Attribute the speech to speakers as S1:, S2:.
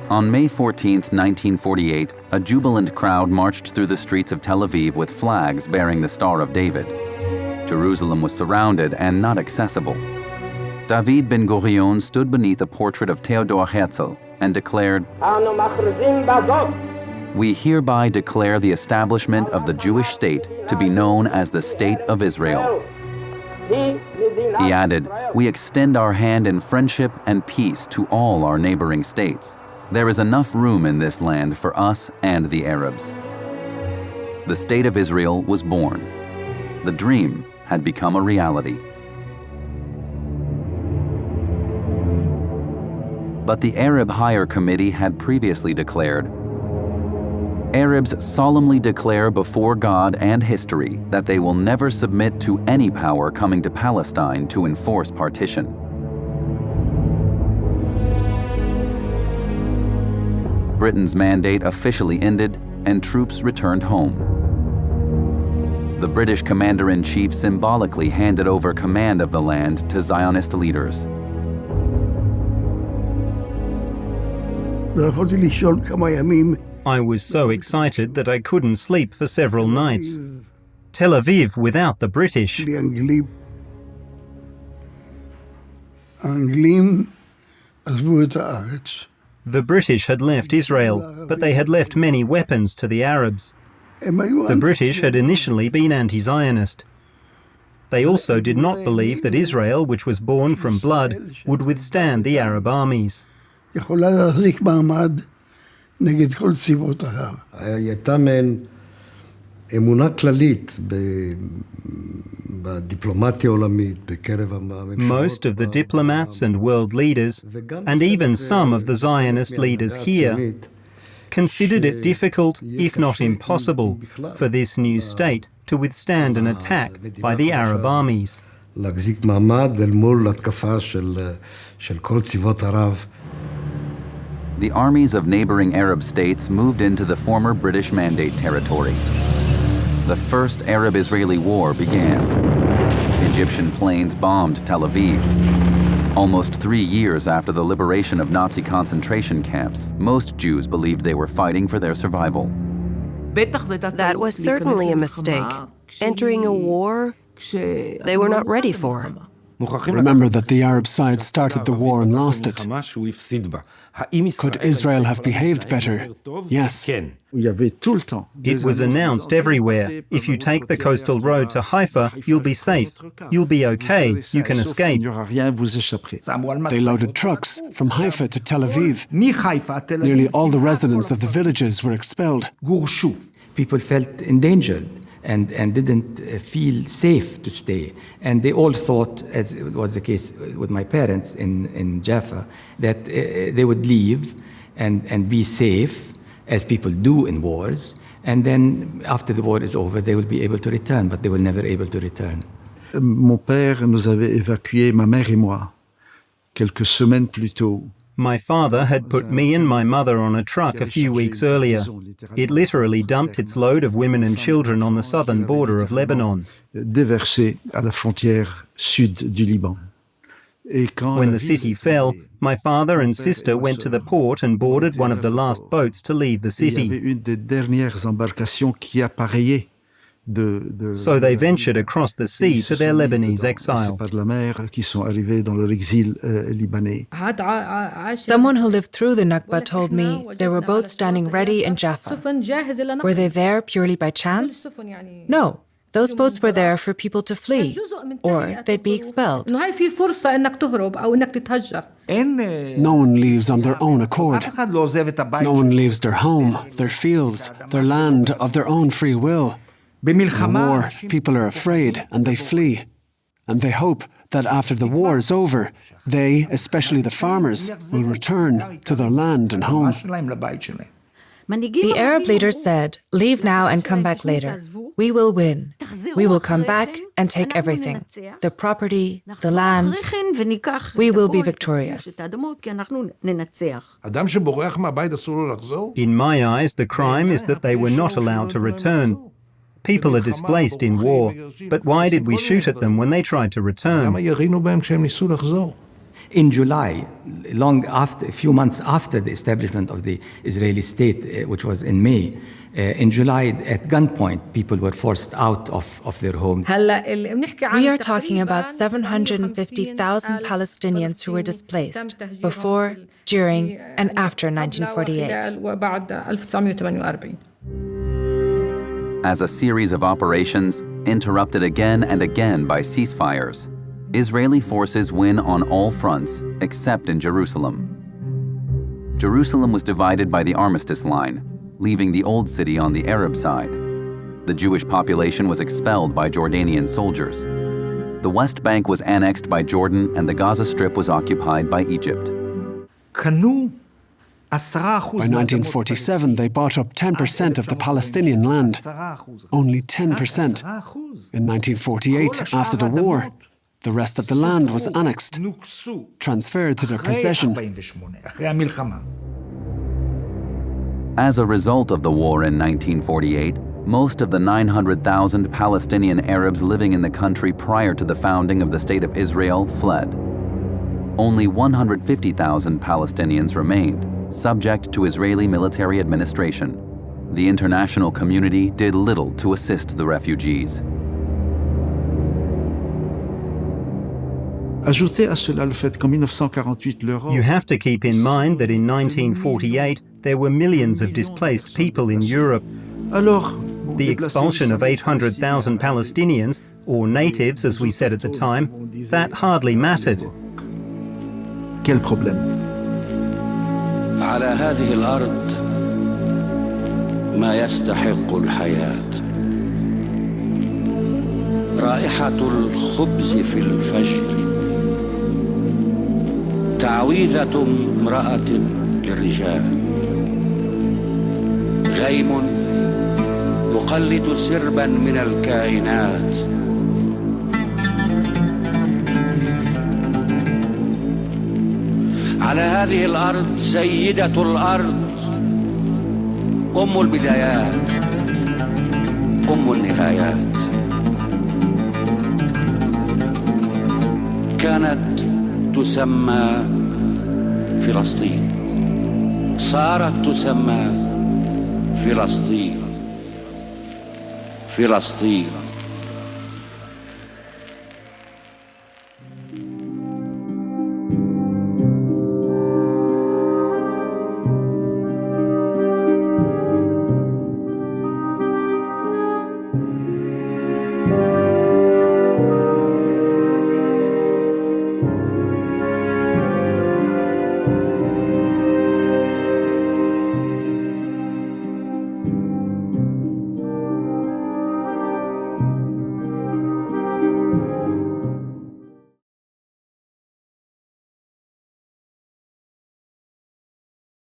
S1: On May 14, 1948, a jubilant crowd marched through the streets of Tel Aviv with flags bearing the Star of David. Jerusalem was surrounded and not accessible. David Ben-Gurion stood beneath a portrait of Theodor Herzl and declared, "We hereby declare the establishment of the Jewish state to be known as the State of Israel." He added, "We extend our hand in friendship and peace to all our neighboring states. There is enough room in this land for us and the Arabs." The State of Israel was born. The dream had become a reality. But the Arab Higher Committee had previously declared, "Arabs solemnly declare before God and history that they will never submit to any power coming to Palestine to enforce partition." Britain's mandate officially ended and troops returned home. The British commander-in-chief symbolically handed over command of the land to Zionist leaders.
S2: I was so excited that I couldn't sleep for several nights. Tel Aviv without the British. The British had left Israel, but they had left many weapons to the Arabs. The British had initially been anti-Zionist. They also did not believe that Israel, which was born from blood, would withstand the Arab armies.
S3: הייתה מעין אמונה כללית בדיפלומטיה העולמית, בקרב הממשלות.
S2: Most of the diplomats and world leaders, and even some of the Zionist leaders here, considered it difficult, if not impossible, for this new state to withstand an attack by the Arab armies.
S3: להחזיק מעמד אל מול התקפה של כל צבאות ערב.
S1: The armies of neighboring Arab states moved into the former British Mandate territory. The first Arab-Israeli war began. Egyptian planes bombed Tel Aviv. Almost 3 years after the liberation of Nazi concentration camps, most Jews believed they were fighting for their survival.
S4: That was certainly a mistake. Entering a war they were not ready for.
S5: Remember that the Arab side started the war and lost it. Could Israel have behaved better? Yes.
S2: It was announced everywhere. If you take the coastal road to Haifa, you'll be safe. You'll be okay. You can escape.
S5: They loaded trucks from Haifa to Tel Aviv. Nearly all the residents of the villages were expelled.
S6: People felt endangered and didn't feel safe to stay. And they all thought, as was the case with my parents in Jaffa, that they would leave and be safe, as people do in wars, and then after the war is over, they will be able to return, but they will never able to return.
S7: Mon père nous avait évacués, ma mère et moi, quelques semaines plus tôt.
S2: My father had put me and my mother on a truck a few weeks earlier. It literally dumped its load of women and children on the southern border of Lebanon.
S7: Déversé à la frontière sud du Liban.
S2: When the city fell, my father and sister went to the port and boarded one of the last boats to leave the city. So they ventured across the sea to their Lebanese exile.
S8: Someone who lived through the Nakba told me there were boats standing ready in Jaffa. Were they there purely by chance? No. Those boats were there for people to flee, or they'd be expelled.
S5: No one leaves on their own accord. No one leaves their home, their fields, their land of their own free will. In a war, people are afraid and they flee. And they hope that after the war is over, they, especially the farmers, will return to their land and home.
S8: The Arab leaders said, "Leave now and come back later. We will win. We will come back and take everything. The property, the land. We will be victorious."
S2: In my eyes, the crime is that they were not allowed to return. People are displaced in war, but why did we shoot at them when they tried to return?
S6: In July, a few months after the establishment of the Israeli state, which was in May, in July, at gunpoint, people were forced out of their homes.
S8: We are talking about 750,000 Palestinians who were displaced before, during, and after 1948.
S1: As a series of operations, interrupted again and again by ceasefires, Israeli forces win on all fronts except in Jerusalem. Jerusalem was divided by the Armistice Line, leaving the Old City on the Arab side. The Jewish population was expelled by Jordanian soldiers. The West Bank was annexed by Jordan and the Gaza Strip was occupied by Egypt.
S5: By 1947, they bought up 10% of the Palestinian land. Only 10%. In 1948, after the war, the rest of the land was annexed, transferred to their possession.
S1: As a result of the war in 1948, most of the 900,000 Palestinian Arabs living in the country prior to the founding of the State of Israel fled. Only 150,000 Palestinians remained, subject to Israeli military administration. The international community did little to assist the refugees.
S7: Ajoutez à cela le fait qu'en 1948, l'Europe...
S2: You have to keep in mind that in 1948 there were millions of displaced people in Europe. The expulsion of 800,000 Palestinians, or natives as we said at the time, that hardly mattered.
S7: Quel problème?
S9: على هذه الأرض ما يستحق الحياة. رائحة الخبز في الفجر. تعويذة امرأة للرجال. غيم يقلد سربا من الكائنات. على هذه الأرض سيدة الأرض أم البدايات أم النهايات. كانت تسمى فلسطين، صارت تسمى فلسطين.